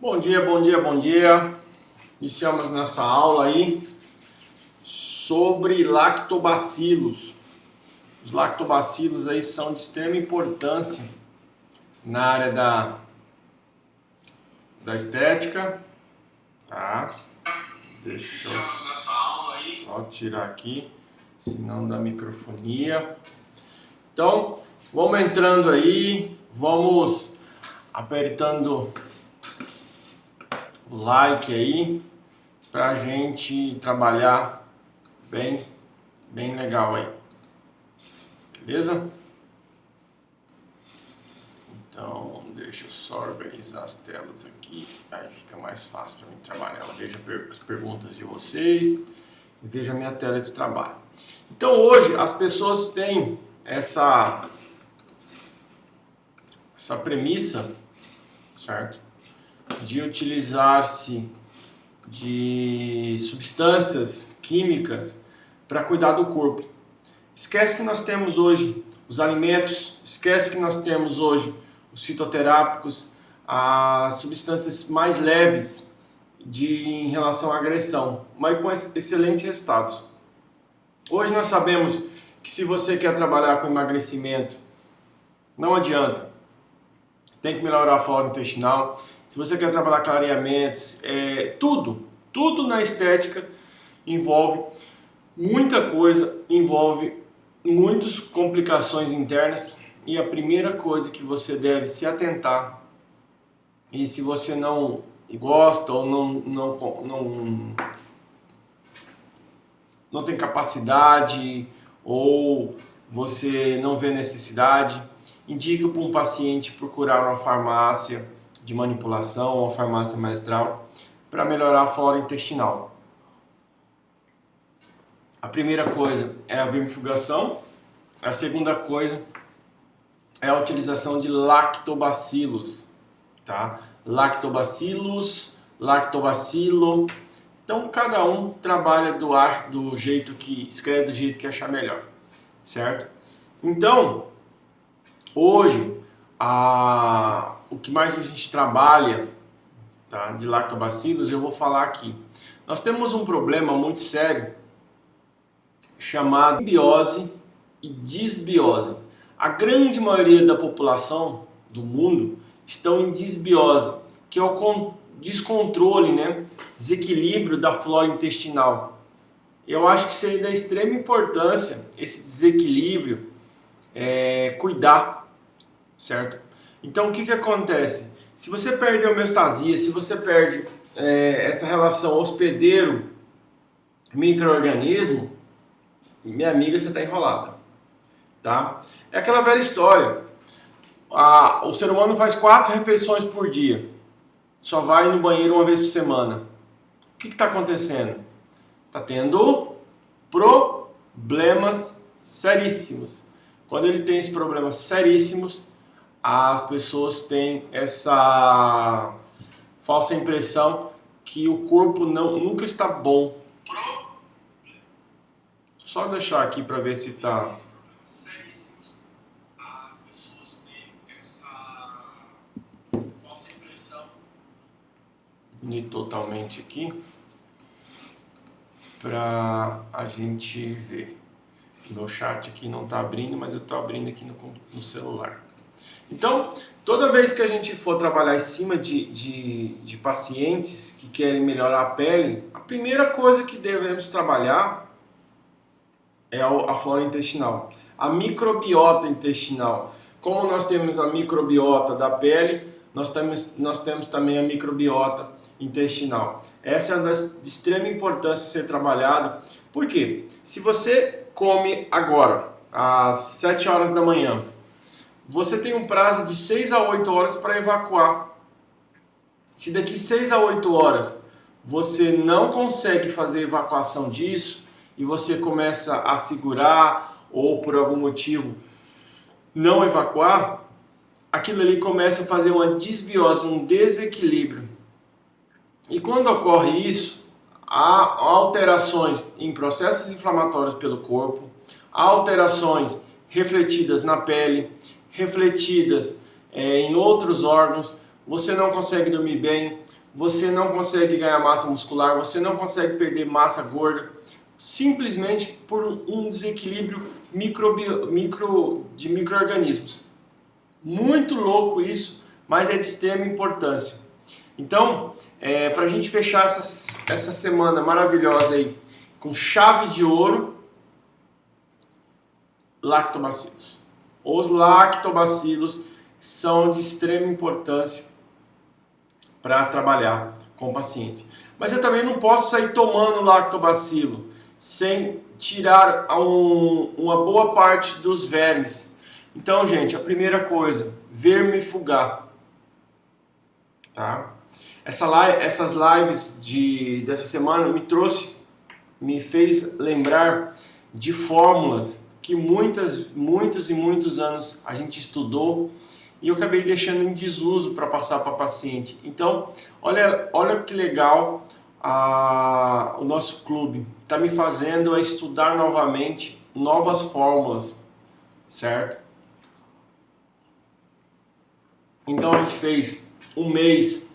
Bom dia, bom dia, bom dia. Iniciamos nossa aula aí sobre lactobacilos. Os lactobacilos aí são de extrema importância na área da estética, tá? Deixa eu só tirar aqui, senão dá microfonia. Então, vamos entrando aí, vamos apertando o like aí pra gente trabalhar bem legal aí, beleza? Então deixa eu só organizar as telas aqui, aí fica mais fácil para mim trabalhar. Veja as perguntas de vocês e veja a minha tela de trabalho. Então hoje as pessoas têm essa premissa, certo? De utilizar-se de substâncias químicas para cuidar do corpo. Esquece que nós temos hoje os alimentos, esquece que nós temos hoje os fitoterápicos, as substâncias mais leves em relação à agressão, mas com excelentes resultados. Hoje nós sabemos que se você quer trabalhar com emagrecimento, não adianta, tem que melhorar a flora intestinal. Se você quer trabalhar clareamentos, tudo na estética envolve muita coisa, envolve muitas complicações internas, e a primeira coisa que você deve se atentar, e se você não gosta ou não tem capacidade ou você não vê necessidade, indica para um paciente procurar uma farmácia de manipulação, uma farmácia magistral, para melhorar a flora intestinal. A primeira coisa é a vermifugação, a segunda coisa é a utilização de lactobacilos, tá? Lactobacilo. Então cada um trabalha do jeito que escreve, do jeito que achar melhor, certo? Então hoje o que mais a gente trabalha, tá, de lactobacilos, eu vou falar aqui. Nós temos um problema muito sério chamado simbiose e disbiose. A grande maioria da população do mundo estão em disbiose, que é o descontrole, né, desequilíbrio da flora intestinal. Eu acho que seria da extrema importância esse desequilíbrio, cuidar, certo? Então o que acontece? Se você perde a homeostasia, se você perde essa relação hospedeiro-micro-organismo, minha amiga, você está enrolada, tá? É aquela velha história. O ser humano faz 4 refeições por dia, só vai no banheiro uma vez por semana. O que está acontecendo? Está tendo problemas seríssimos. Quando ele tem esses problemas seríssimos, as pessoas têm essa falsa impressão que o corpo nunca está bom. Só deixar aqui para ver se está. As pessoas têm essa falsa impressão. Unir totalmente aqui para a gente ver. Meu chat aqui não está abrindo, mas eu estou abrindo aqui no celular. Então, toda vez que a gente for trabalhar em cima de pacientes que querem melhorar a pele, a primeira coisa que devemos trabalhar é a flora intestinal, a microbiota intestinal. Como nós temos a microbiota da pele, nós temos também a microbiota intestinal. Essa é de extrema importância ser trabalhado. Por quê? Se você come agora, às 7 horas da manhã, você tem um prazo de 6 a 8 horas para evacuar. Se daqui 6 a 8 horas você não consegue fazer evacuação disso e você começa a segurar ou por algum motivo não evacuar, aquilo ali começa a fazer uma disbiose, um desequilíbrio. E quando ocorre isso, há alterações em processos inflamatórios pelo corpo, há alterações refletidas na pele, refletidas em outros órgãos, você não consegue dormir bem, você não consegue ganhar massa muscular, você não consegue perder massa gorda, simplesmente por um desequilíbrio de micro-organismos. Muito louco isso, mas é de extrema importância. Então, para a gente fechar essa semana maravilhosa aí com chave de ouro, lactobacilos. Os lactobacilos são de extrema importância para trabalhar com o paciente. Mas eu também não posso sair tomando lactobacilo sem tirar uma boa parte dos vermes. Então, gente, a primeira coisa, vermifugar. Tá? Essas lives dessa semana me fez lembrar de fórmulas que muitos anos a gente estudou e eu acabei deixando em desuso para passar para paciente. Então, olha que legal o nosso clube está me fazendo a estudar novamente novas fórmulas, certo? Então a gente fez um mês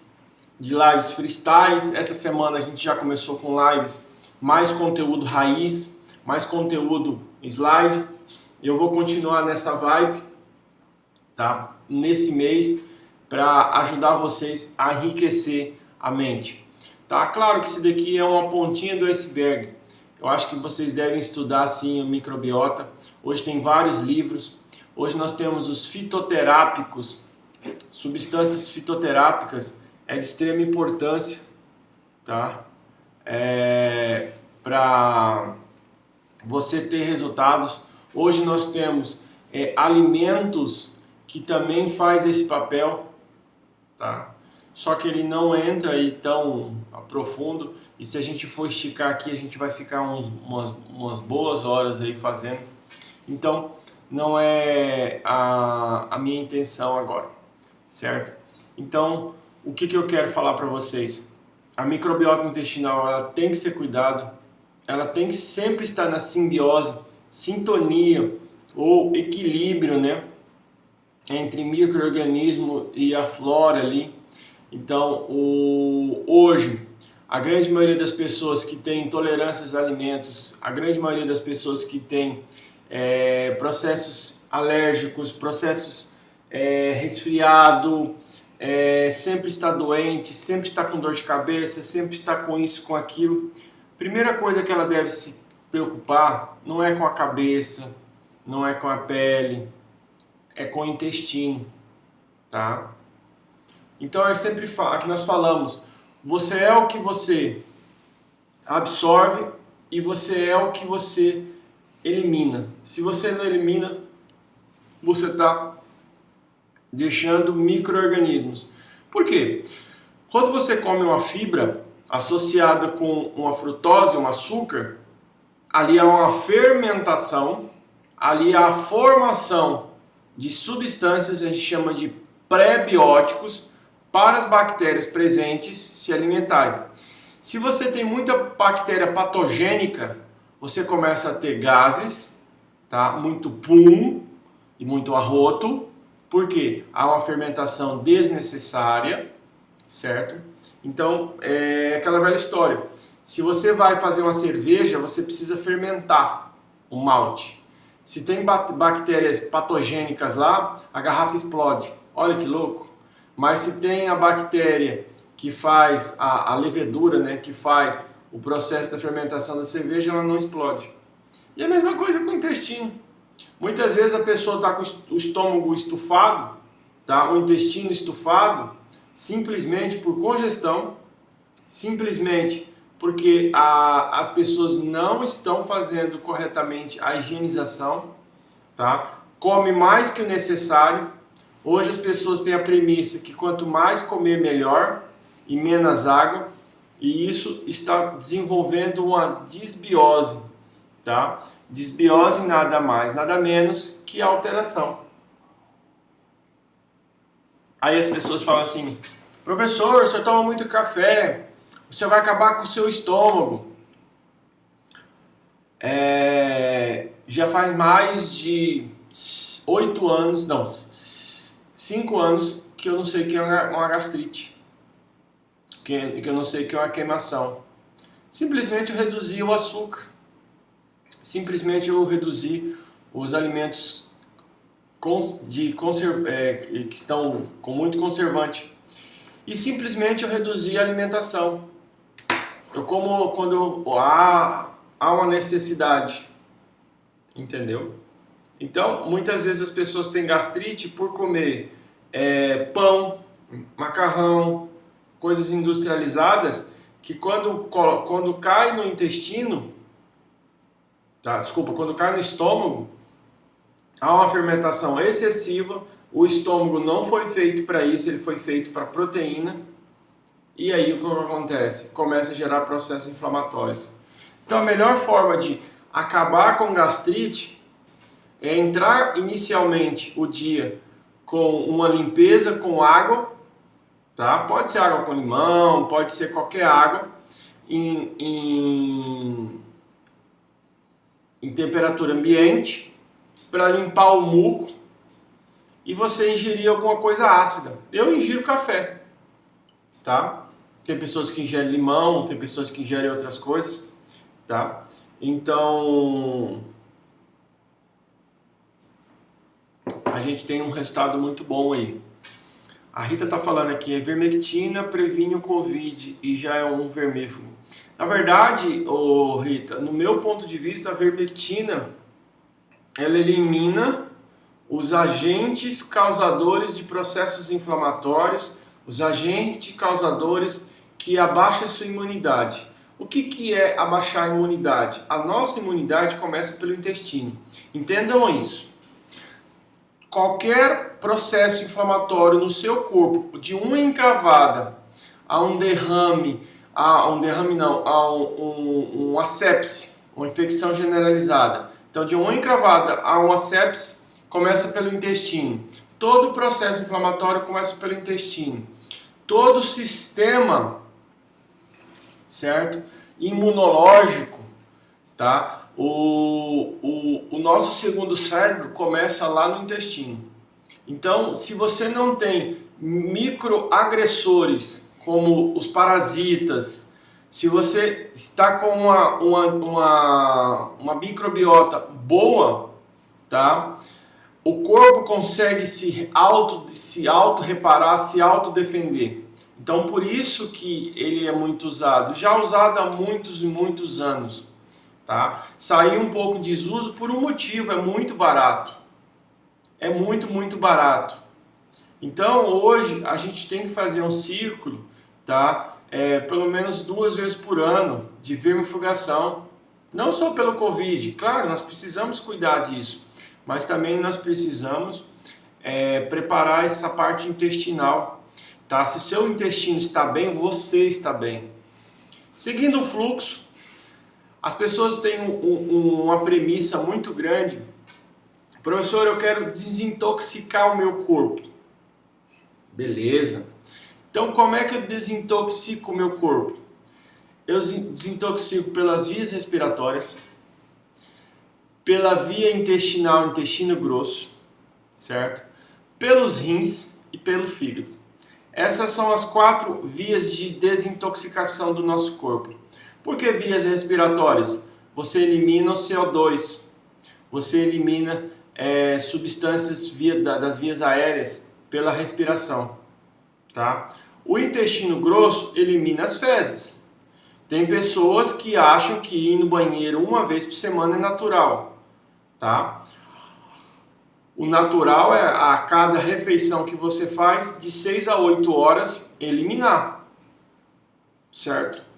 de lives freestyles. Essa semana a gente já começou com lives mais conteúdo raiz, mais conteúdo slide. Eu vou continuar nessa vibe, tá? Nesse mês, para ajudar vocês a enriquecer a mente. Tá? Claro que isso daqui é uma pontinha do iceberg. Eu acho que vocês devem estudar sim o microbiota. Hoje tem vários livros. Hoje nós temos os fitoterápicos. Substâncias fitoterápicas é de extrema importância, tá? Para você ter resultados. Hoje nós temos alimentos que também faz esse papel, tá? Só que ele não entra aí tão profundo, e se a gente for esticar aqui a gente vai ficar umas boas horas aí fazendo. Então não é a minha intenção agora, certo? Então o que eu quero falar para vocês? A microbiota intestinal ela tem que ser cuidada, ela tem que sempre estar na simbiose, sintonia ou equilíbrio, né, entre micro-organismo e a flora ali. Então, hoje, a grande maioria das pessoas que tem intolerâncias a alimentos, a grande maioria das pessoas que tem processos alérgicos, processos resfriado, sempre está doente, sempre está com dor de cabeça, sempre está com isso, com aquilo. Primeira coisa que ela deve se preocupar não é com a cabeça, não é com a pele, é com o intestino, tá? Então é sempre que nós falamos, você é o que você absorve e você é o que você elimina. Se você não elimina, você está deixando micro-organismos. Por quê? Quando você come uma fibra associada com uma frutose, um açúcar, ali há uma fermentação, ali há a formação de substâncias, a gente chama de pré-bióticos, para as bactérias presentes se alimentarem. Se você tem muita bactéria patogênica, você começa a ter gases, tá? Muito pum e muito arroto, porque há uma fermentação desnecessária, certo? Então, é aquela velha história. Se você vai fazer uma cerveja, você precisa fermentar o malte. Se tem bactérias patogênicas lá, a garrafa explode. Olha que louco. Mas se tem a bactéria que faz a levedura, né, que faz o processo da fermentação da cerveja, ela não explode. E a mesma coisa com o intestino. Muitas vezes a pessoa está com o estômago estufado, tá, o intestino estufado, simplesmente por congestão, simplesmente porque as pessoas não estão fazendo corretamente a higienização, tá? Come mais que o necessário. Hoje as pessoas têm a premissa que quanto mais comer melhor e menos água, e isso está desenvolvendo uma disbiose, tá? Disbiose nada mais, nada menos que alteração. Aí as pessoas falam assim, professor, você toma muito café, você vai acabar com o seu estômago. Já faz mais de 8 anos, não, 5 anos que eu não sei o que é uma gastrite, que eu não sei o que é uma queimação. Simplesmente eu reduzi o açúcar, simplesmente eu reduzi os alimentos que estão com muito conservante e simplesmente eu reduzi a alimentação. Eu como quando há uma necessidade, entendeu? Então, muitas vezes as pessoas têm gastrite por comer pão, macarrão, coisas industrializadas que quando cai no intestino, tá? Desculpa, quando cai no estômago, há uma fermentação excessiva, o estômago não foi feito para isso, ele foi feito para proteína, e aí o que acontece? Começa a gerar processos inflamatórios. Então a melhor forma de acabar com gastrite é entrar inicialmente o dia com uma limpeza com água, tá? Pode ser água com limão, pode ser qualquer água, em temperatura ambiente, para limpar o muco e você ingerir alguma coisa ácida. Eu ingiro café, tá? Tem pessoas que ingerem limão, tem pessoas que ingerem outras coisas, tá? Então, a gente tem um resultado muito bom aí. A Rita tá falando aqui, ivermectina previne o Covid e já é um vermífugo. Na verdade, Rita, no meu ponto de vista, a ivermectina, ela elimina os agentes causadores de processos inflamatórios, os agentes causadores que abaixam a sua imunidade. O que é abaixar a imunidade? A nossa imunidade começa pelo intestino. Entendam isso. Qualquer processo inflamatório no seu corpo, de uma encravada a um derrame, uma sepse, uma infecção generalizada. Então, de uma encravada a uma sepse, começa pelo intestino. Todo o processo inflamatório começa pelo intestino. Todo o sistema, certo? Imunológico, tá? O nosso segundo cérebro começa lá no intestino. Então, se você não tem microagressores, como os parasitas, se você está com uma microbiota boa, tá? O corpo consegue se auto-reparar, se auto-defender. Então, por isso que ele é muito usado. Já usado há muitos e muitos anos. Tá? Saiu um pouco de desuso por um motivo, é muito barato. É muito, muito barato. Então, hoje, a gente tem que fazer um círculo, tá? Pelo menos 2 vezes por ano, de vermifugação. Não só pelo Covid, claro, nós precisamos cuidar disso. Mas também nós precisamos preparar essa parte intestinal. Tá? Se o seu intestino está bem, você está bem. Seguindo o fluxo, as pessoas têm uma premissa muito grande. Professor, eu quero desintoxicar o meu corpo. Beleza. Então, como é que eu desintoxico o meu corpo? Eu desintoxico pelas vias respiratórias, pela via intestinal, intestino grosso, certo? Pelos rins e pelo fígado. Essas são as 4 vias de desintoxicação do nosso corpo. Por que vias respiratórias? Você elimina o CO2, você elimina substâncias das vias aéreas pela respiração, tá? O intestino grosso elimina as fezes. Tem pessoas que acham que ir no banheiro uma vez por semana é natural, tá? O natural é a cada refeição que você faz, de 6 a 8 horas, eliminar, certo?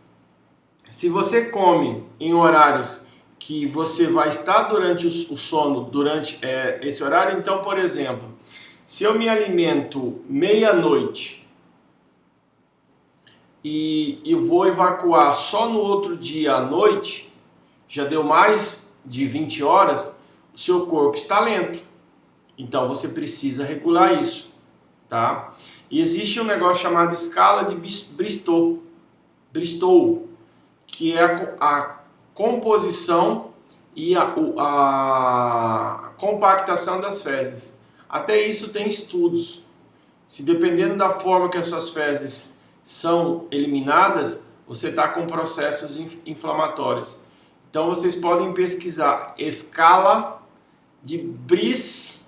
Se você come em horários que você vai estar durante o sono, durante esse horário, então, por exemplo, se eu me alimento meia-noite e eu vou evacuar só no outro dia à noite, já deu mais de 20 horas, o seu corpo está lento. Então você precisa regular isso, tá? E existe um negócio chamado escala de Bristow, que é a composição e a compactação das fezes. Até isso tem estudos, se dependendo da forma que as suas fezes são eliminadas, você está com processos inflamatórios. Então vocês podem pesquisar escala de Bristol,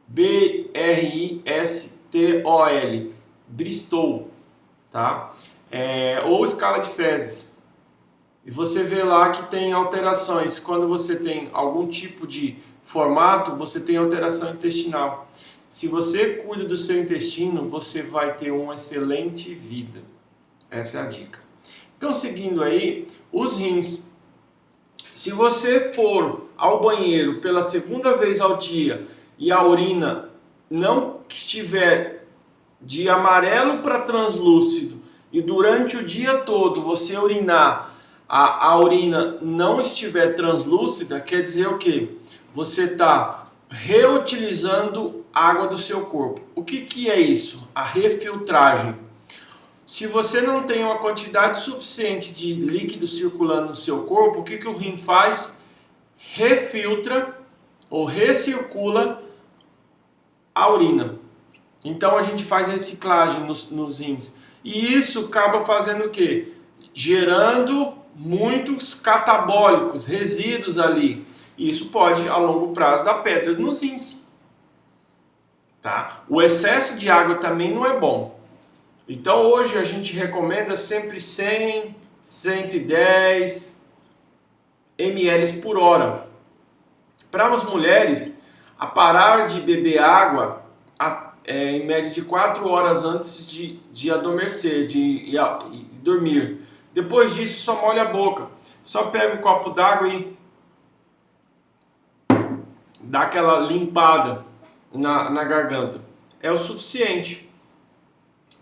B-R-I-S-T-O-L, Bristol, tá? Ou escala de fezes. E você vê lá que tem alterações. Quando você tem algum tipo de formato, você tem alteração intestinal. Se você cuida do seu intestino, você vai ter uma excelente vida. Essa é a dica. Então, seguindo aí, os rins. Se você for ao banheiro pela segunda vez ao dia e a urina não estiver de amarelo para translúcido e durante o dia todo você urinar, a urina não estiver translúcida, quer dizer o quê? Você está reutilizando água do seu corpo. O que é isso? A refiltragem. Se você não tem uma quantidade suficiente de líquido circulando no seu corpo, o que o rim faz? Refiltra ou recircula a urina. Então a gente faz reciclagem nos rins. E isso acaba fazendo o quê? Gerando muitos catabólicos, resíduos ali. Isso pode, a longo prazo, dar pedras nos rins. Tá? O excesso de água também não é bom. Então hoje a gente recomenda sempre 100, 110 ml por hora. Para as mulheres, a parar de beber água em média de 4 horas antes de adormecer, de dormir. Depois disso, só molha a boca. Só pega um copo d'água e dá aquela limpada na garganta. É o suficiente.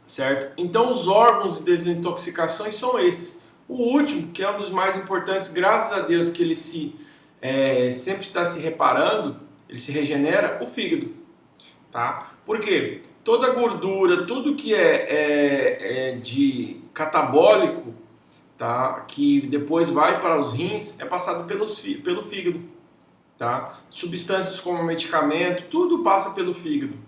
Certo? Então os órgãos de desintoxicação são esses. O último, que é um dos mais importantes, graças a Deus que ele sempre está se reparando, ele se regenera, o fígado. Tá? Por quê? Toda gordura, tudo que é de catabólico, tá? Que depois vai para os rins, é passado pelo fígado. Tá? Substâncias como medicamento, tudo passa pelo fígado.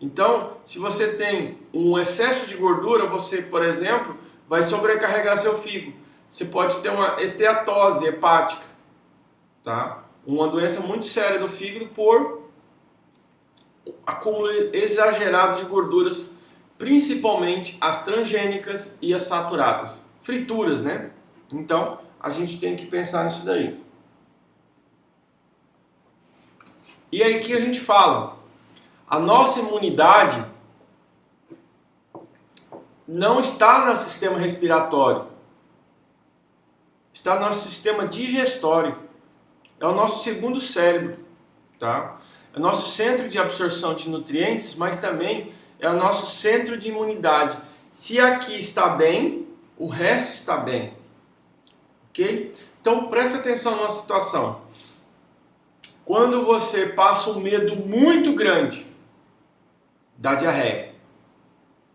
Então, se você tem um excesso de gordura, você, por exemplo, vai sobrecarregar seu fígado. Você pode ter uma esteatose hepática, tá? Uma doença muito séria do fígado por acúmulo exagerado de gorduras, principalmente as transgênicas e as saturadas. Frituras, né? Então, a gente tem que pensar nisso daí. E aí que a gente fala? A nossa imunidade não está no sistema respiratório, está no nosso sistema digestório. É o nosso segundo cérebro, tá? É o nosso centro de absorção de nutrientes, mas também é o nosso centro de imunidade. Se aqui está bem, o resto está bem, ok? Então presta atenção numa situação. Quando você passa um medo muito grande, da diarreia.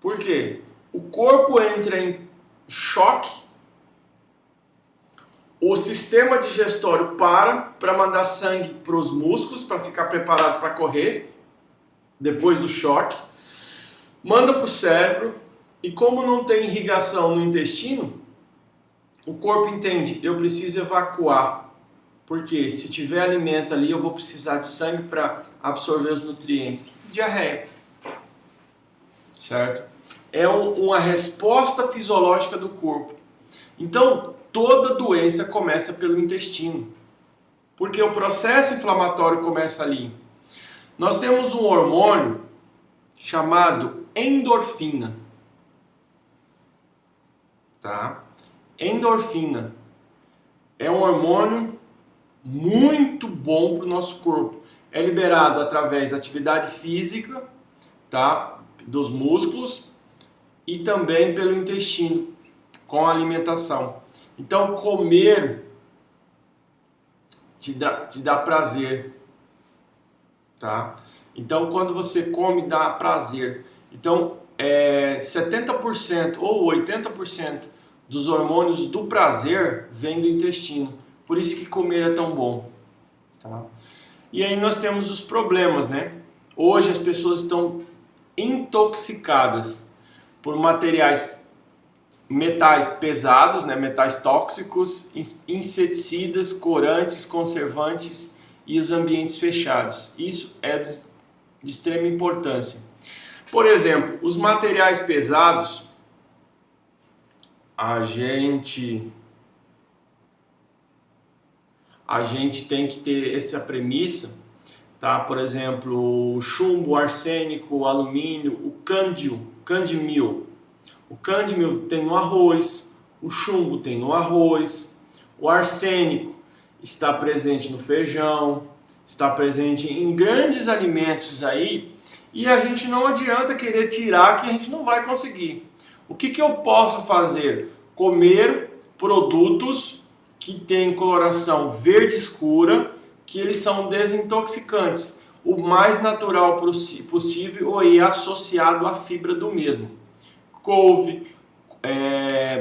Por quê? O corpo entra em choque, o sistema digestório para mandar sangue para os músculos, para ficar preparado para correr, depois do choque, manda para o cérebro, e como não tem irrigação no intestino, o corpo entende, eu preciso evacuar, porque se tiver alimento ali, eu vou precisar de sangue para absorver os nutrientes. Diarreia. Certo? É uma resposta fisiológica do corpo. Então, toda doença começa pelo intestino. Porque o processo inflamatório começa ali. Nós temos um hormônio chamado endorfina. Tá? Endorfina é um hormônio muito bom para o nosso corpo. É liberado através da atividade física, tá? Dos músculos e também pelo intestino, com a alimentação. Então, comer te dá prazer, tá? Então, quando você come, dá prazer. Então, 70% ou 80% dos hormônios do prazer vem do intestino. Por isso que comer é tão bom, tá? E aí nós temos os problemas, né? Hoje as pessoas estão intoxicadas por metais pesados, né, metais tóxicos, inseticidas, corantes, conservantes e os ambientes fechados. Isso é de extrema importância. Por exemplo, os materiais pesados, a gente tem que ter essa premissa, tá? Por exemplo, o chumbo, o arsênico, o alumínio, o cadmio. O cadmio tem no arroz, o chumbo tem no arroz, o arsênico está presente no feijão, está presente em grandes alimentos aí, e a gente não adianta querer tirar que a gente não vai conseguir. O que eu posso fazer? Comer produtos que têm coloração verde escura, que eles são desintoxicantes, o mais natural possível e associado à fibra do mesmo. Couve,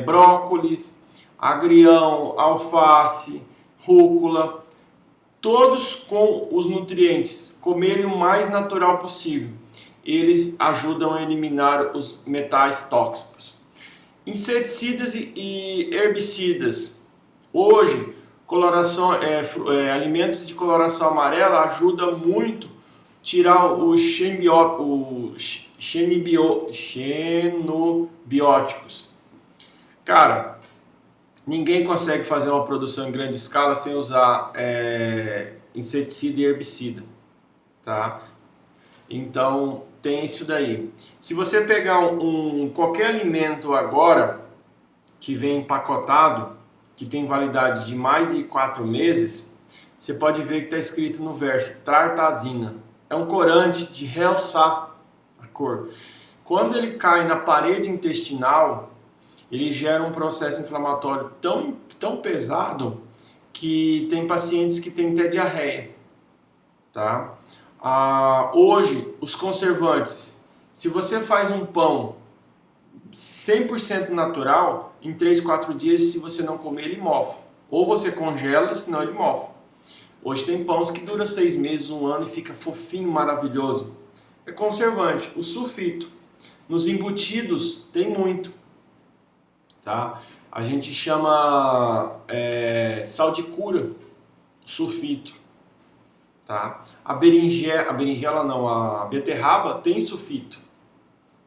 brócolis, agrião, alface, rúcula, todos com os nutrientes, comerem o mais natural possível. Eles ajudam a eliminar os metais tóxicos. Inseticidas e herbicidas. Hoje, alimentos de coloração amarela ajudam muito a tirar os xenobióticos. Cara, ninguém consegue fazer uma produção em grande escala sem usar inseticida e herbicida, tá? Então tem isso daí. Se você pegar qualquer alimento agora que vem empacotado, que tem validade de mais de 4 meses, você pode ver que está escrito no verso tartazina. É um corante de realçar a cor. Quando ele cai na parede intestinal, ele gera um processo inflamatório tão pesado que tem pacientes que têm até diarreia, tá? Hoje, os conservantes, se você faz um pão 100% natural, em 3, 4 dias, se você não comer, ele mofa. Ou você congela, senão ele mofa. Hoje tem pães que dura 6 meses, 1 ano e fica fofinho, maravilhoso. É conservante. O sulfito. Nos embutidos tem muito, tá? A gente chama sal de cura, sulfito, tá? A beterraba tem sulfito.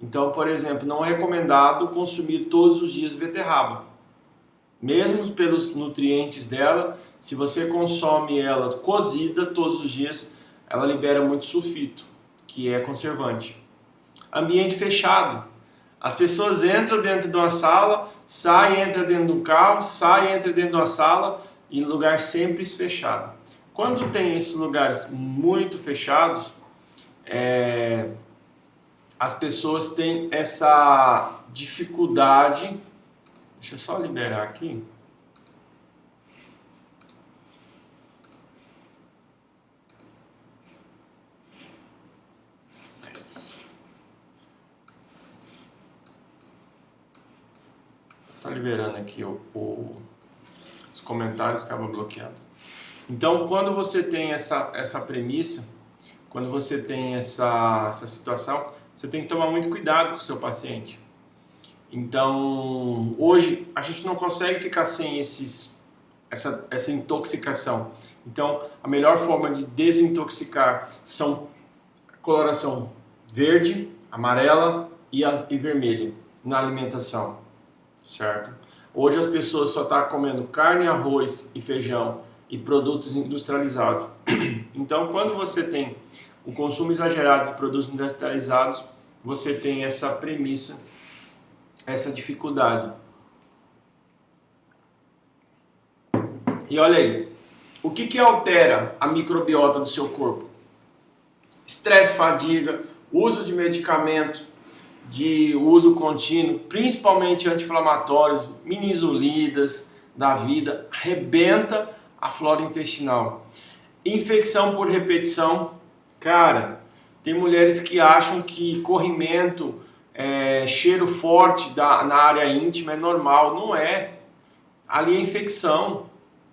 Então, por exemplo, não é recomendado consumir todos os dias beterraba. Mesmo pelos nutrientes dela, se você consome ela cozida todos os dias, ela libera muito sulfito, que é conservante. Ambiente fechado. As pessoas entram dentro de uma sala, saem, entram dentro de um carro, saem, entram dentro de uma sala, e lugar sempre fechado. Quando tem esses lugares muito fechados, as pessoas têm essa dificuldade. Deixa eu só liberar aqui. Tá liberando aqui os comentários, acaba bloqueado. Então, quando você tem essa premissa, quando você tem essa situação, você tem que tomar muito cuidado com o seu paciente. Então, hoje a gente não consegue ficar sem essa intoxicação. Então, a melhor forma de desintoxicar são coloração verde, amarela e vermelha na alimentação, certo? Hoje as pessoas só estão comendo carne, arroz e feijão e produtos industrializados. Então, quando você tem o consumo exagerado de produtos industrializados, você tem essa premissa, essa dificuldade. E olha aí, o que altera a microbiota do seu corpo? Estresse, fadiga, uso de medicamento de uso contínuo, principalmente anti-inflamatórios, mini-insulidas da vida, arrebenta a flora intestinal. Infecção por repetição. Cara, tem mulheres que acham que corrimento, cheiro forte na área íntima é normal. Não é. Ali é infecção.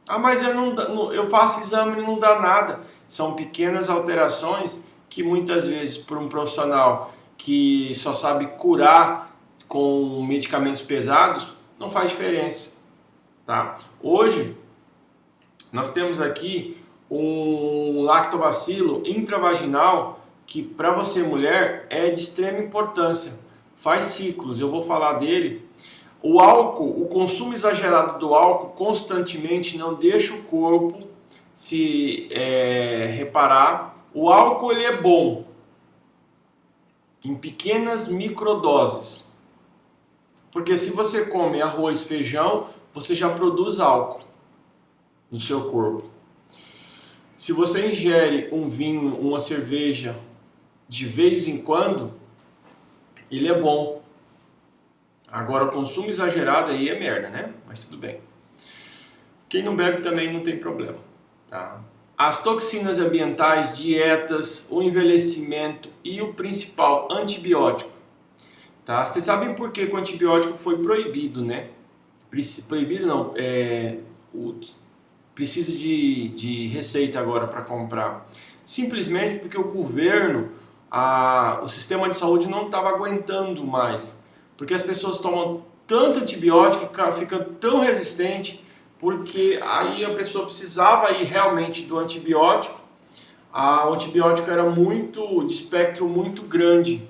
Ah, mas eu faço exame e não dá nada. São pequenas alterações que muitas vezes para um profissional que só sabe curar com medicamentos pesados, não faz diferença, tá? Hoje, nós temos aqui um lactobacilo intravaginal que para você mulher é de extrema importância, faz ciclos, eu vou falar dele. O álcool, o consumo exagerado do álcool constantemente não deixa o corpo se reparar. O álcool ele é bom em pequenas microdoses, porque se você come arroz, feijão, você já produz álcool no seu corpo. Se você ingere um vinho, uma cerveja de vez em quando, ele é bom. Agora o consumo exagerado aí é merda, né? Mas tudo bem. Quem não bebe também não tem problema, tá? As toxinas ambientais, dietas, o envelhecimento e o principal, antibiótico. Tá? Vocês sabem por que o antibiótico foi proibido, né? Proibido não, precisa de receita agora para comprar. Simplesmente porque o governo, o sistema de saúde não estava aguentando mais. Porque as pessoas tomam tanto antibiótico que fica tão resistente, porque aí a pessoa precisava ir realmente do antibiótico. O antibiótico era de espectro muito grande,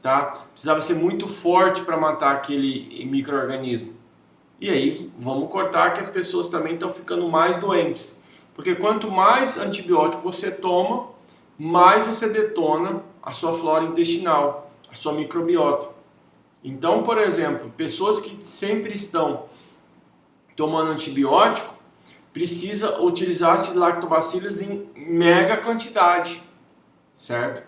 tá? Precisava ser muito forte para matar aquele micro-organismo. E aí vamos cortar que as pessoas também estão ficando mais doentes. Porque quanto mais antibiótico você toma, mais você detona a sua flora intestinal, a sua microbiota. Então, por exemplo, pessoas que sempre estão tomando antibiótico, precisa utilizar esses lactobacilos em mega quantidade, certo?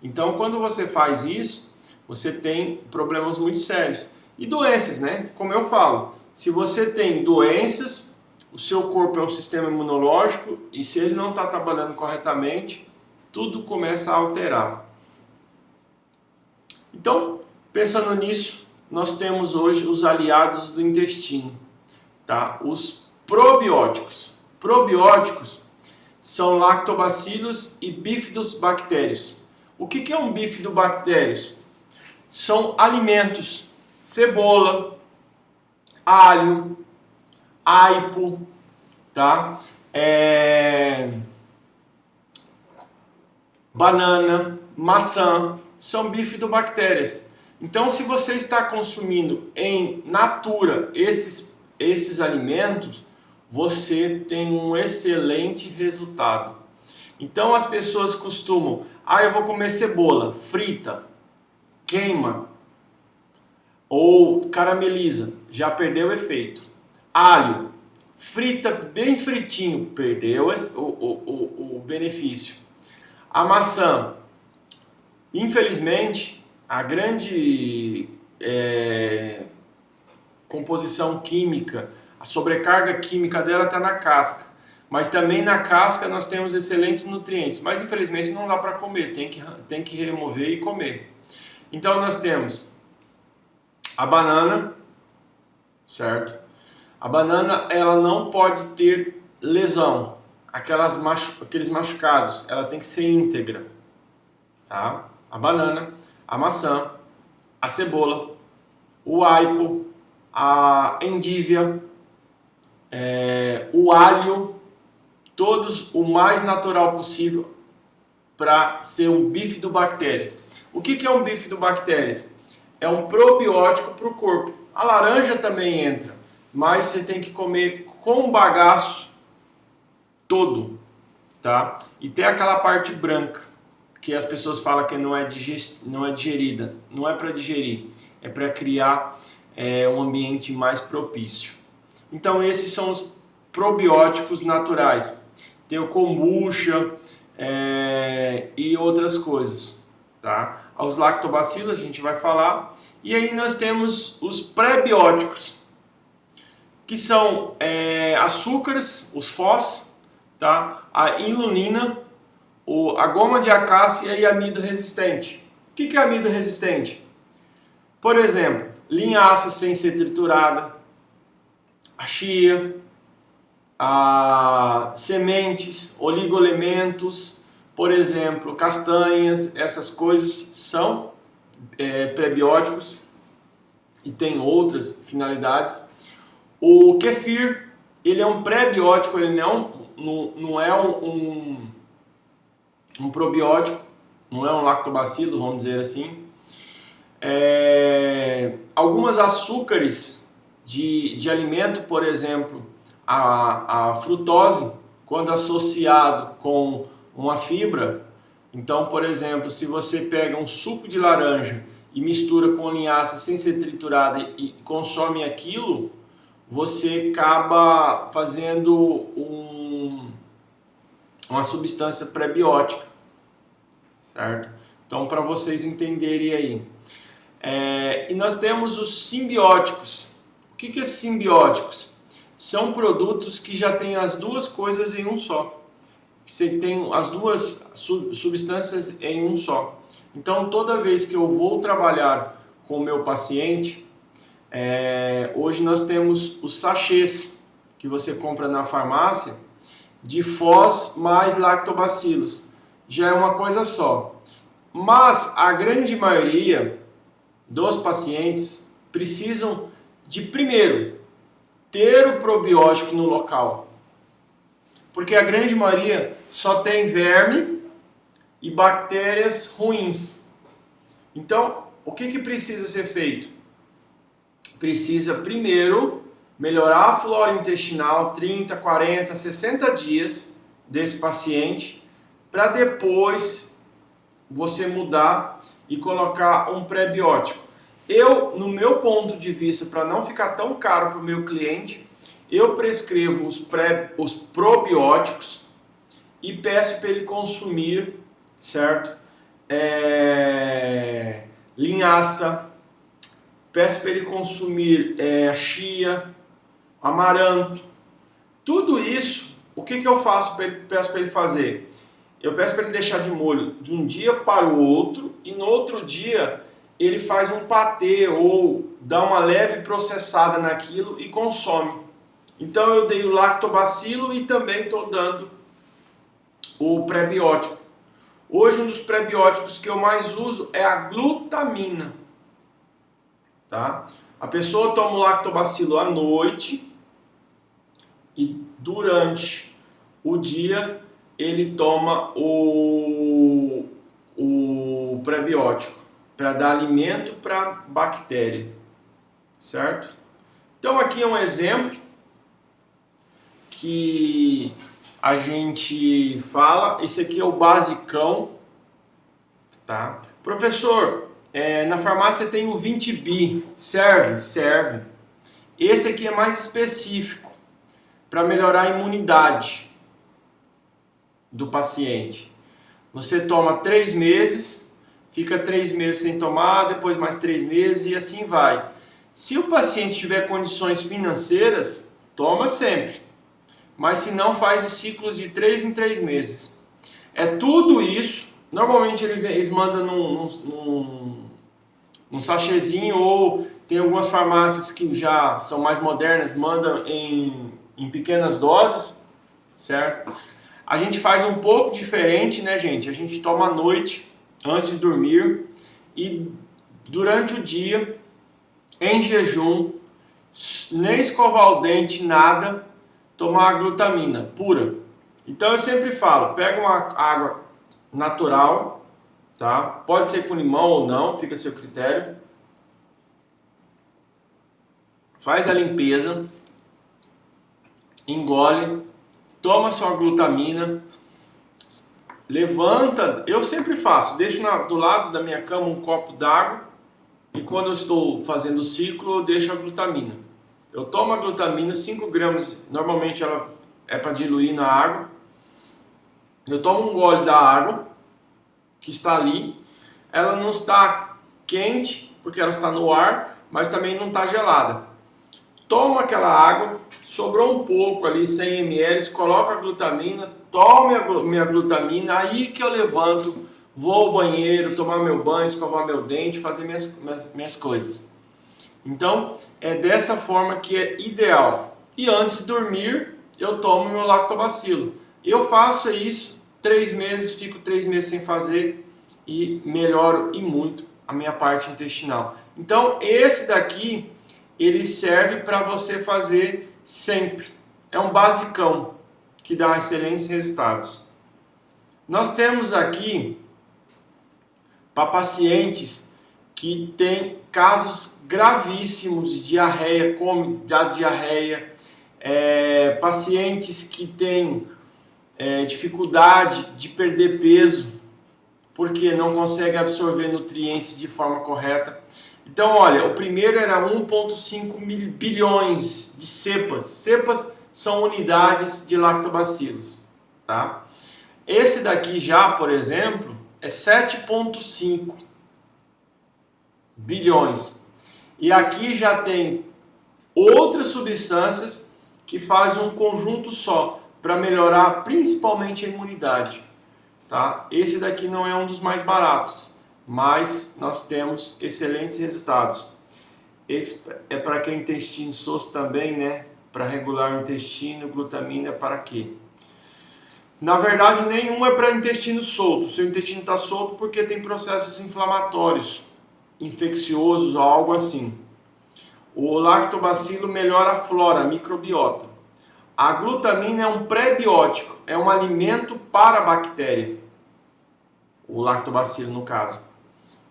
Então, quando você faz isso, você tem problemas muito sérios. E doenças, né? Como eu falo, se você tem doenças, o seu corpo é um sistema imunológico e se ele não está trabalhando corretamente, tudo começa a alterar. Então, pensando nisso, nós temos hoje os aliados do intestino, tá? Os probióticos. Probióticos são lactobacilos e bifidobactérios. O que é um bifidobactérios? São alimentos, cebola, alho, aipo, tá? Banana, maçã, são bifidobactérias. Então, se você está consumindo em natura esses alimentos, você tem um excelente resultado. Então, as pessoas costumam, eu vou comer cebola, frita, queima ou carameliza, já perdeu o efeito. Alho, frita bem fritinho, perdeu o benefício. A maçã, infelizmente, a grande composição química, a sobrecarga química dela está na casca. Mas também na casca nós temos excelentes nutrientes. Mas infelizmente não dá para comer, tem que remover e comer. Então nós temos a banana, certo? A banana ela não pode ter lesão, aqueles machucados, ela tem que ser íntegra, tá? A banana, a maçã, a cebola, o aipo, a endívia, o alho, todos o mais natural possível para ser um bifidobactérias. O que é um bifidobactérias? É um probiótico para o corpo. A laranja também entra, mas você tem que comer com o bagaço todo, tá? E tem aquela parte branca, que as pessoas falam que não é digerida. Não é para digerir, é para criar um ambiente mais propício. Então esses são os probióticos naturais. Tem o kombucha e outras coisas, tá? Os lactobacilos a gente vai falar. E aí nós temos os pré-bióticos, que são açúcares, os fós, tá? A inulina, a goma de acácia e amido resistente. O que é amido resistente? Por exemplo, linhaça sem ser triturada, a chia, sementes, oligoelementos, por exemplo, castanhas, essas coisas são prebióticos e tem outras finalidades. O kefir, ele é um prebiótico, ele não é um probiótico, não é um lactobacilo, vamos dizer assim. Algumas açúcares de alimento, por exemplo, a frutose, quando associado com uma fibra, então, por exemplo, se você pega um suco de laranja e mistura com linhaça sem ser triturada e consome aquilo, você acaba fazendo uma substância prebiótica, certo? Então, para vocês entenderem aí. E nós temos os simbióticos. O que é simbióticos? São produtos que já têm as duas coisas em um só. Você tem as duas substâncias em um só. Então, toda vez que eu vou trabalhar com o meu paciente, hoje nós temos os sachês que você compra na farmácia de Foz mais lactobacilos. Já é uma coisa só. Mas a grande maioria dos pacientes precisam de, primeiro, ter o probiótico no local. Porque a grande maioria só tem verme e bactérias ruins. Então, o que precisa ser feito? Precisa primeiro melhorar a flora intestinal 30, 40, 60 dias desse paciente, para depois você mudar e colocar um prebiótico. No meu ponto de vista, para não ficar tão caro para o meu cliente, eu prescrevo os probióticos e peço para ele consumir, certo? Linhaça, peço para ele consumir chia, amaranto. Tudo isso, o que eu faço? Peço para ele fazer? Eu peço para ele deixar de molho de um dia para o outro e no outro dia ele faz um patê ou dá uma leve processada naquilo e consome. Então eu dei o lactobacilo e também estou dando o prebiótico. Hoje um dos prebióticos que eu mais uso é a glutamina. Tá? A pessoa toma o lactobacilo à noite e durante o dia ele toma o prebiótico para dar alimento para bactéria, certo? Então aqui é um exemplo que a gente fala, esse aqui é o basicão, tá? Professor, na farmácia tem o 20B, serve? Serve. Esse aqui é mais específico, para melhorar a imunidade do paciente. Você toma 3 meses, fica 3 meses sem tomar, depois mais 3 meses e assim vai. Se o paciente tiver condições financeiras, toma sempre. Mas se não, faz os ciclos de 3 em 3 meses. É tudo isso. Normalmente eles mandam num sachêzinho, ou tem algumas farmácias que já são mais modernas, mandam em pequenas doses, certo? A gente faz um pouco diferente, né, gente? A gente toma à noite, antes de dormir, e durante o dia, em jejum, nem escovar o dente, nada, tomar a glutamina pura. Então eu sempre falo, pega uma água natural, tá? Pode ser com limão ou não, fica a seu critério. Faz a limpeza, engole, toma sua glutamina, levanta. Eu sempre faço, deixo do lado da minha cama um copo d'água e quando eu estou fazendo o ciclo eu deixo a glutamina. Eu tomo a glutamina, 5 gramas, normalmente ela é para diluir na água. Eu tomo um gole da água que está ali, ela não está quente porque ela está no ar, mas também não está gelada. Toma aquela água, sobrou um pouco ali, 100 ml, coloca a glutamina, tome a minha glutamina, aí que eu levanto, vou ao banheiro, tomar meu banho, escovar meu dente, fazer minhas coisas. Então, é dessa forma que é ideal. E antes de dormir, eu tomo meu lactobacilo. Eu faço isso 3 meses, fico 3 meses sem fazer e melhoro e muito a minha parte intestinal. Então esse daqui ele serve para você fazer sempre. É um basicão que dá excelentes resultados. Nós temos aqui para pacientes que têm casos gravíssimos de diarreia, como da diarreia, pacientes que têm dificuldade de perder peso porque não consegue absorver nutrientes de forma correta. Então, olha, o primeiro era 1,5 bilhões de cepas. Cepas são unidades de lactobacilos, tá? Esse daqui já, por exemplo, é 7,5 bilhões. E aqui já tem outras substâncias que fazem um conjunto só para melhorar principalmente a imunidade, tá? Esse daqui não é um dos mais baratos, mas nós temos excelentes resultados. Esse é para quem tem intestino insosso também, né? Para regular o intestino, glutamina para quê? Na verdade, nenhum é para intestino solto. O seu intestino está solto porque tem processos inflamatórios, infecciosos ou algo assim. O lactobacilo melhora a flora, a microbiota. A glutamina é um pré-biótico, é um alimento para a bactéria. O lactobacilo, no caso.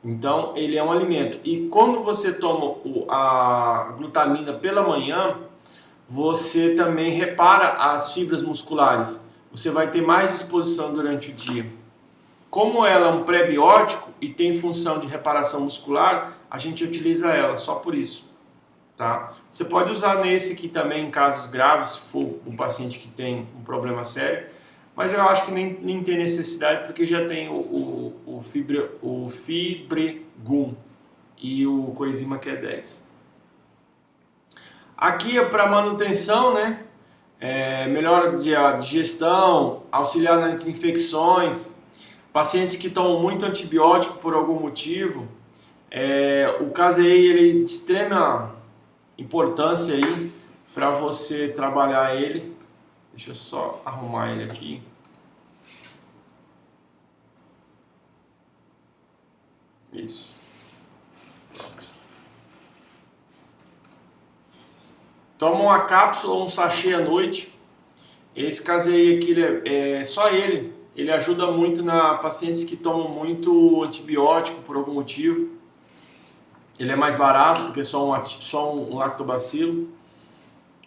Então, ele é um alimento. E quando você toma a glutamina pela manhã, você também repara as fibras musculares. Você vai ter mais disposição durante o dia. Como ela é um pré-biótico e tem função de reparação muscular, a gente utiliza ela só por isso. Tá? Você pode usar nesse aqui também em casos graves, se for um paciente que tem um problema sério, mas eu acho que nem tem necessidade porque já tem o Fibregum e o coenzima Q10. Aqui é para manutenção, né? Melhora de digestão, auxiliar nas infecções, pacientes que tomam muito antibiótico por algum motivo. O Casei ele é de extrema importância aí para você trabalhar ele. Deixa eu só arrumar ele aqui. Isso. Pronto. Toma uma cápsula ou um sachê à noite. Esse Casei aqui, só ele ajuda muito na pacientes que tomam muito antibiótico por algum motivo. Ele é mais barato porque é só um lactobacilo,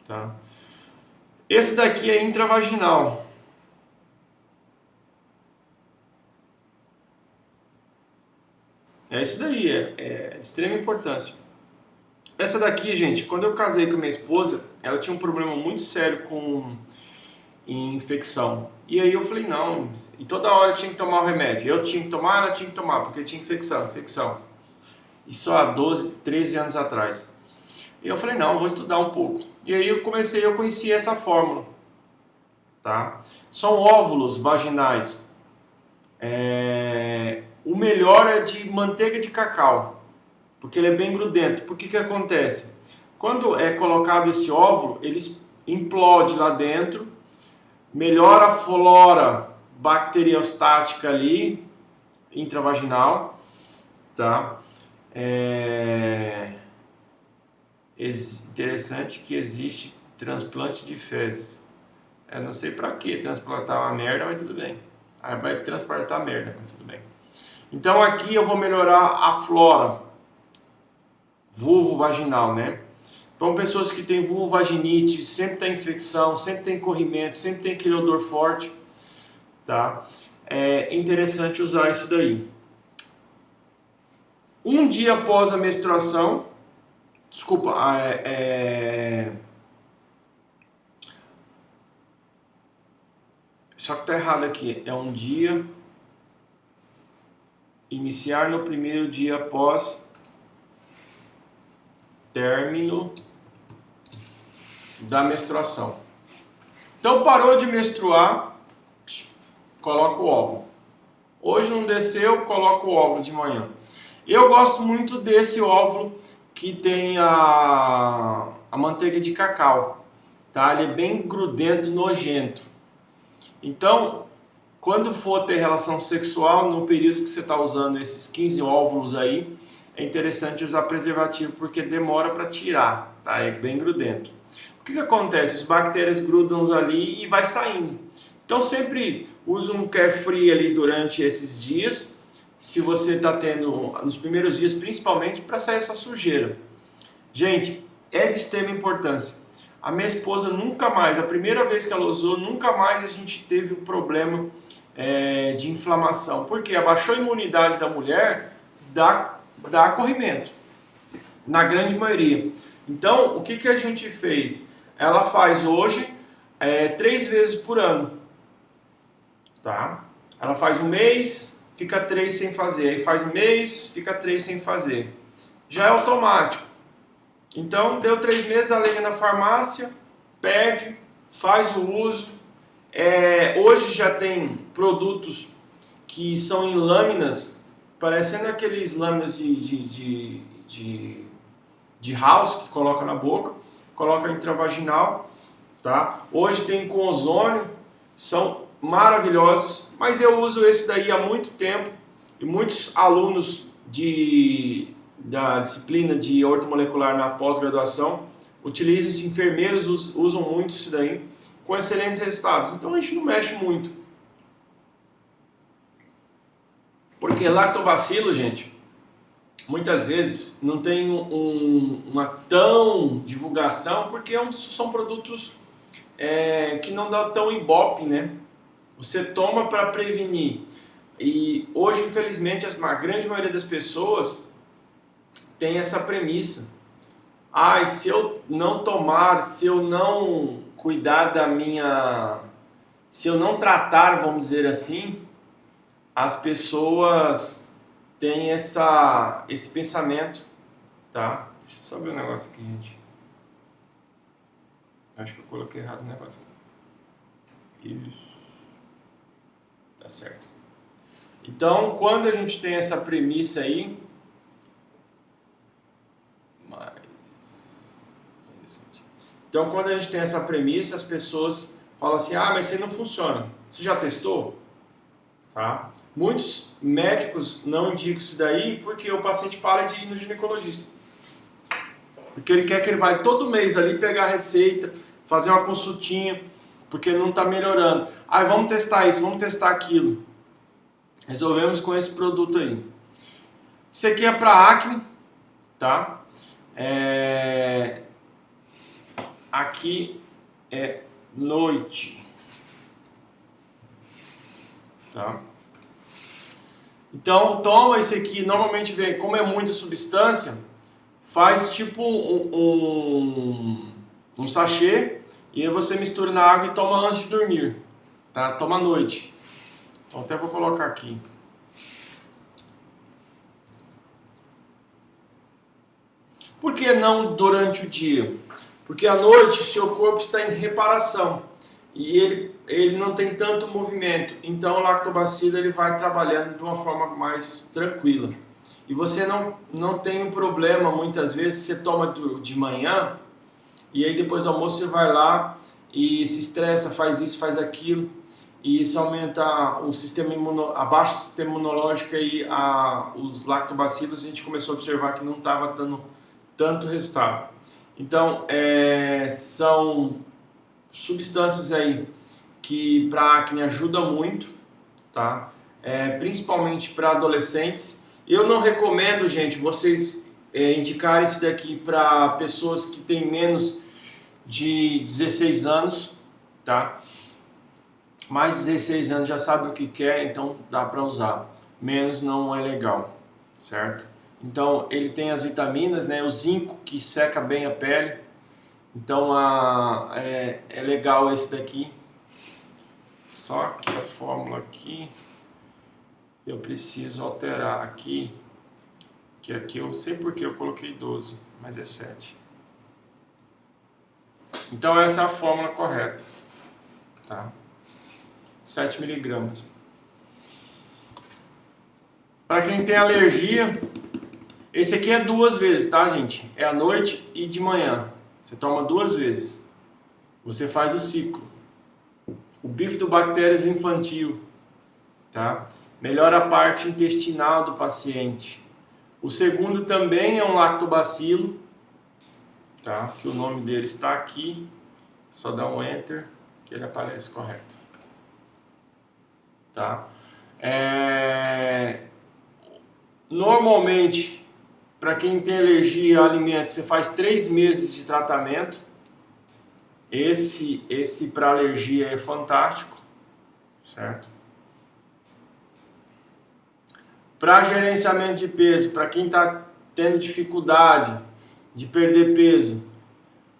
tá? Esse daqui é intravaginal. É isso daí, é de extrema importância. Essa daqui, gente, quando eu casei com a minha esposa, ela tinha um problema muito sério com infecção. E aí eu falei, não, e toda hora eu tinha que tomar o remédio. Eu tinha que tomar, ela tinha que tomar, porque tinha infecção. Isso há 12, 13 anos atrás. E eu falei, não, vou estudar um pouco. E aí eu conheci essa fórmula. Tá? São óvulos vaginais. O melhor é de manteiga de cacau, porque ele é bem grudento. Por que acontece? Quando é colocado esse óvulo, ele implode lá dentro, melhora a flora bacteriostática ali, intravaginal, tá? Interessante que existe transplante de fezes. Eu não sei pra que transplantar uma merda, mas tudo bem. Aí vai transportar merda, mas tudo bem. Então aqui eu vou melhorar a flora vulvovaginal, né? Então pessoas que têm vulvovaginite, sempre tem infecção, sempre tem corrimento, sempre tem aquele odor forte, tá? É interessante usar isso daí. Um dia após a menstruação, desculpa, só que tá errado aqui, é um dia, iniciar no primeiro dia após término da menstruação. Então parou de menstruar, coloca o óvulo. Hoje não desceu, coloca o óvulo de manhã. Eu gosto muito desse óvulo que tem a manteiga de cacau, tá? Ele é bem grudento, nojento. Então, quando for ter relação sexual, no período que você está usando esses 15 óvulos aí, é interessante usar preservativo porque demora para tirar, tá? É bem grudento. O que acontece? As bactérias grudam ali e vai saindo. Então sempre use um carefree ali durante esses dias, se você está tendo, nos primeiros dias principalmente, para sair essa sujeira. Gente, é de extrema importância. A minha esposa nunca mais, a primeira vez que ela usou, nunca mais a gente teve um problema de inflamação. Porque abaixou a imunidade da mulher, dá corrimento, na grande maioria. Então, o que a gente fez? Ela faz hoje 3 vezes por ano. Tá? Ela faz um mês, fica 3 sem fazer. Aí faz um mês, fica 3 sem fazer. Já é automático. Então, deu 3 meses, ela liga na farmácia, pede, faz o uso. Hoje já tem produtos que são em lâminas, parecendo aqueles lâminas de house que coloca na boca, coloca intravaginal, tá? Hoje tem com ozônio, são maravilhosos, mas eu uso esse daí há muito tempo e muitos alunos da disciplina de ortomolecular na pós-graduação utilizam, os enfermeiros usam muito isso daí, com excelentes resultados. Então a gente não mexe muito. Porque lactobacilo, gente, muitas vezes não tem uma tão divulgação, porque são produtos que não dão tão ibope, né? Você toma para prevenir. E hoje, infelizmente, a grande maioria das pessoas tem essa premissa. Se eu não tomar, se eu não cuidar se eu não tratar, vamos dizer assim, as pessoas têm esse pensamento, tá? Deixa eu só ver um negócio aqui, gente. Acho que eu coloquei errado o negócio. Isso. Tá certo. Então, quando a gente tem essa premissa aí, então quando a gente tem essa premissa, as pessoas falam assim: mas isso aí não funciona. Você já testou? Tá? Muitos médicos não indicam isso daí porque o paciente para de ir no ginecologista. Porque ele quer que ele vai todo mês ali pegar a receita, fazer uma consultinha, porque não está melhorando. Vamos testar isso, vamos testar aquilo. Resolvemos com esse produto aí. Isso aqui é para acne, tá? Aqui é noite, tá? Então toma esse aqui, normalmente vem, como é muita substância, faz tipo um sachê e aí você mistura na água e toma antes de dormir, tá? Toma à noite. Então até vou colocar aqui. Por que não durante o dia? Porque à noite o seu corpo está em reparação e ele não tem tanto movimento. Então o lactobacilo ele vai trabalhando de uma forma mais tranquila. E você não tem um problema, muitas vezes você toma de manhã e aí depois do almoço você vai lá e se estressa, faz isso, faz aquilo. E isso aumenta o sistema abaixa o sistema imunológico e os lactobacilos a gente começou a observar que não estava dando tanto resultado. Então, são substâncias aí que para acne ajudam muito, tá? Principalmente para adolescentes. Eu não recomendo, gente, vocês indicarem esse daqui para pessoas que têm menos de 16 anos, tá? Mais de 16 anos já sabe o que quer, então dá para usar. Menos não é legal, certo? Então ele tem as vitaminas, né? O zinco que seca bem a pele. Então é legal esse daqui. Só que a fórmula aqui eu preciso alterar aqui. Que aqui eu sei porque eu coloquei 12, mas é 7. Então essa é a fórmula correta, tá? 7 miligramas. Para quem tem alergia, esse aqui é 2 vezes, tá, gente? É à noite e de manhã. Você toma 2 vezes. Você faz o ciclo. O bifidobactérias infantil, tá? Melhora a parte intestinal do paciente. O segundo também é um lactobacilo, tá? Que o nome dele está aqui. Só dá um enter que ele aparece correto, tá? Normalmente, para quem tem alergia a alimentos, você faz 3 meses de tratamento. Esse para alergia é fantástico, certo? Para gerenciamento de peso, para quem está tendo dificuldade de perder peso,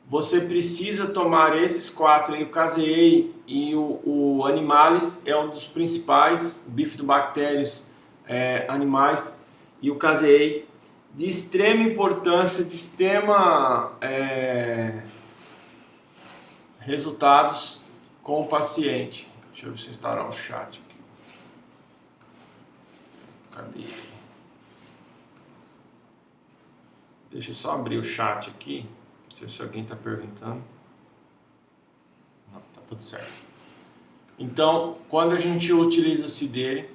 você precisa tomar esses 4 aí, o Casein e o Animalis é um dos principais, o Bifidobacterius animais e o Casein, de extrema importância, de extrema resultados com o paciente. Deixa eu ver se instalar o chat aqui. Cadê? Deixa eu só abrir o chat aqui. Não sei se alguém está perguntando. Não, tá tudo certo. Então, quando a gente utiliza-se dele,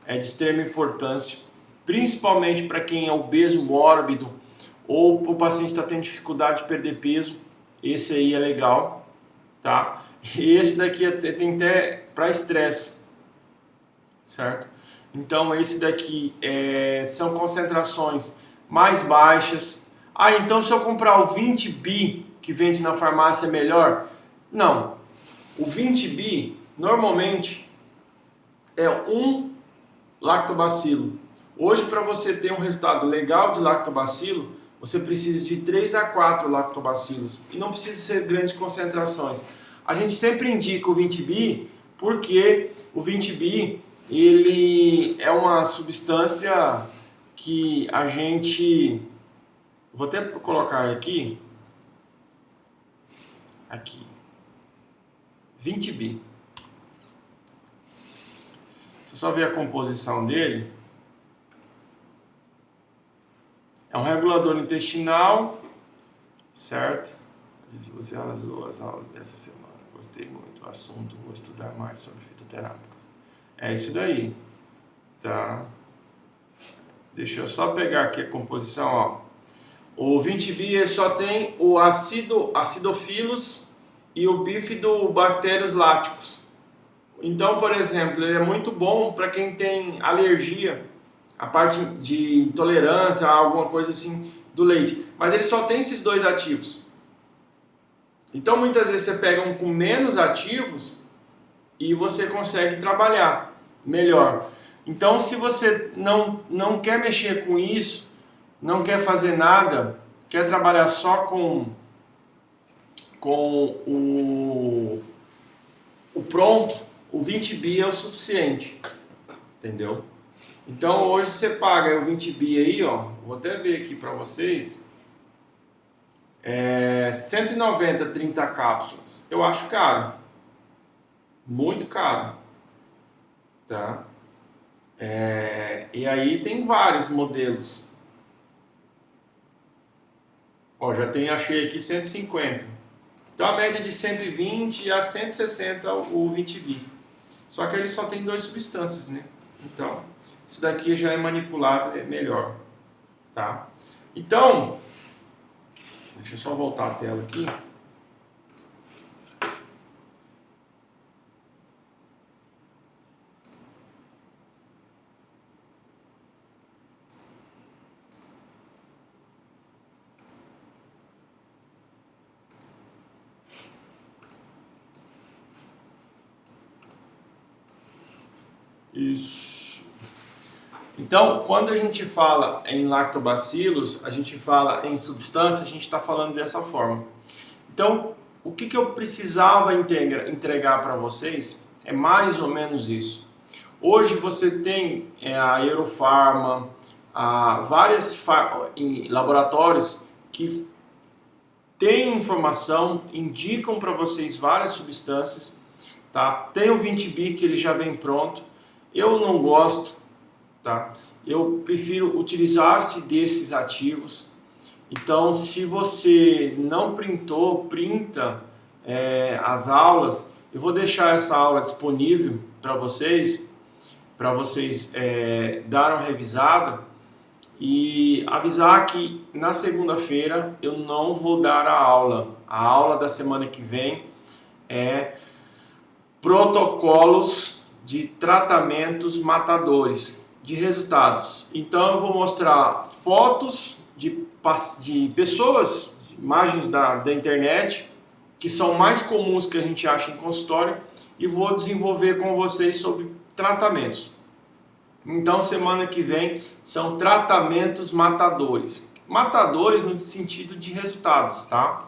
é de extrema importância, principalmente para quem é obeso mórbido ou o paciente está tendo dificuldade de perder peso. Esse aí é legal, tá? E esse daqui tem até para estresse, certo? Então, esse daqui são concentrações mais baixas. Ah, então se eu comprar o 20B que vende na farmácia é melhor? Não. O 20B normalmente é um lactobacilo. Hoje, para você ter um resultado legal de lactobacilo, você precisa de 3 a 4 lactobacilos. E não precisa ser grandes concentrações. A gente sempre indica o 20B porque o 20B ele é uma substância que a gente... Vou até colocar aqui. 20B. Você só ver a composição dele. É um regulador intestinal, certo? Você arrasou as aulas dessa semana. Gostei muito do assunto, vou estudar mais sobre fitoterápicos. É isso daí, tá? Deixa eu só pegar aqui a composição, ó. O 20B só tem o acidophilus e o bifidobacterius láticos. Então, por exemplo, ele é muito bom para quem tem alergia, a parte de intolerância, alguma coisa assim do leite. Mas ele só tem esses 2 ativos. Então, muitas vezes você pega um com menos ativos e você consegue trabalhar melhor. Então, se você não quer mexer com isso, não quer fazer nada, quer trabalhar só com o pronto, o 20B é o suficiente, entendeu? Então hoje você paga o 20B aí, ó, vou até ver aqui para vocês, 190, 30 cápsulas. Eu acho caro, muito caro, tá? E aí tem vários modelos. Ó, achei aqui 150. Então a média de 120 a 160 o 20B. Só que ele só tem 2 substâncias, né? Então, esse daqui já é manipulado, é melhor, tá? Então, deixa eu só voltar a tela aqui. Isso. Então, quando a gente fala em lactobacilos, a gente fala em substância, a gente está falando dessa forma. Então, o que eu precisava entregar para vocês é mais ou menos isso. Hoje você tem a Eurofarma, vários laboratórios que têm informação, indicam para vocês várias substâncias, tá? Tem o 20B que ele já vem pronto. Eu não gosto, tá? Eu prefiro utilizar-se desses ativos. Então, se você não printou, printa as aulas. Eu vou deixar essa aula disponível para vocês dar uma revisada E avisar que na segunda-feira eu não vou dar a aula. A aula da semana que vem é protocolos de tratamentos matadores, de resultados. Então eu vou mostrar fotos de pessoas, imagens da internet, que são mais comuns que a gente acha em consultório, e vou desenvolver com vocês sobre tratamentos. Então semana que vem são tratamentos matadores. Matadores no sentido de resultados, tá?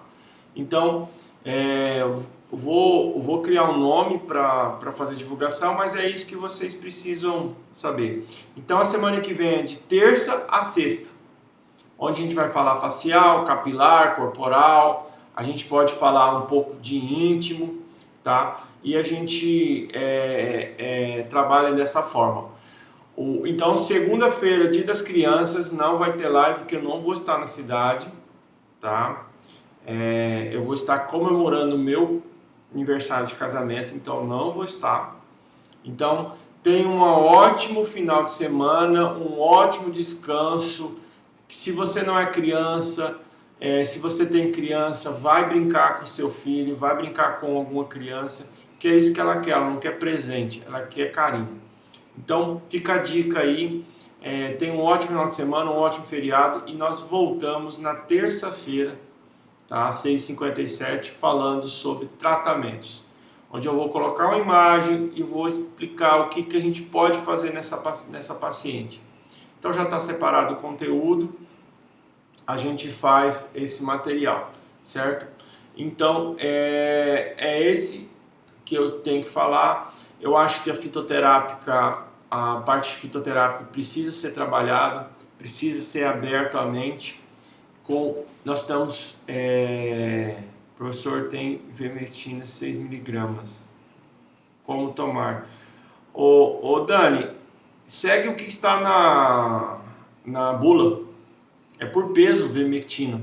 Então eu vou criar um nome para fazer divulgação, mas é isso que vocês precisam saber. Então a semana que vem é de terça a sexta, onde a gente vai falar facial, capilar, corporal, a gente pode falar um pouco de íntimo, tá? E a gente trabalha dessa forma. Então segunda-feira, dia das crianças, não vai ter live, porque eu não vou estar na cidade, tá? Eu vou estar comemorando o meu aniversário de casamento, então não vou estar. Então tenha um ótimo final de semana, um ótimo descanso. Se você não é criança, se você tem criança, vai brincar com seu filho, vai brincar com alguma criança, que é isso que ela quer. Ela não quer presente, ela quer carinho. Então fica a dica aí, tenha um ótimo final de semana, um ótimo feriado, e nós voltamos na terça-feira, tá, às 6h57, falando sobre tratamentos, onde eu vou colocar uma imagem e vou explicar o que a gente pode fazer nessa paciente. Então já está separado o conteúdo, a gente faz esse material, certo? Então é esse que eu tenho que falar. Eu acho que a parte fitoterápica precisa ser trabalhada, precisa ser aberta a mente. Nós estamos, o professor tem ivermectina 6 mg. Como tomar? Ô Dani, segue o que está na bula. É por peso ivermectina,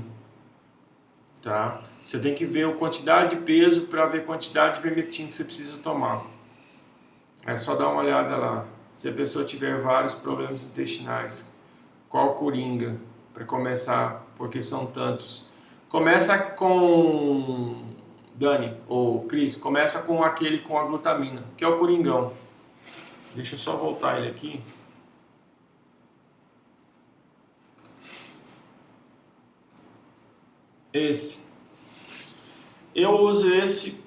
tá? Você tem que ver a quantidade de peso para ver a quantidade de ivermectina que você precisa tomar. É só dar uma olhada lá. Se a pessoa tiver vários problemas intestinais, qual coringa? Para começar, porque são tantos. Começa com, Dani ou Cris, começa com aquele com a glutamina, que é o coringão. Deixa eu só voltar ele aqui. Esse. Eu uso esse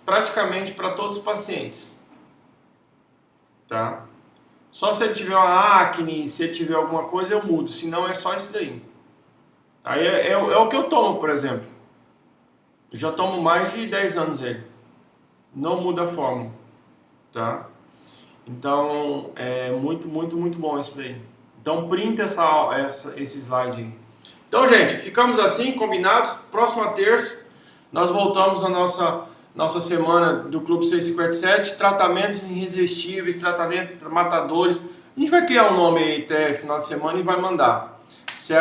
praticamente para todos os pacientes, tá? Só se ele tiver uma acne, se ele tiver alguma coisa, eu mudo. Senão é só isso daí. Aí é o que eu tomo, por exemplo. Eu já tomo mais de 10 anos ele. Não muda a fórmula, tá? Então é muito bom isso daí. Então printa esse slide aí. Então, gente, ficamos assim, combinados. Próxima terça, nós voltamos à nossa semana do Clube 657, tratamentos irresistíveis, tratamentos matadores. A gente vai criar um nome aí até final de semana e vai mandar.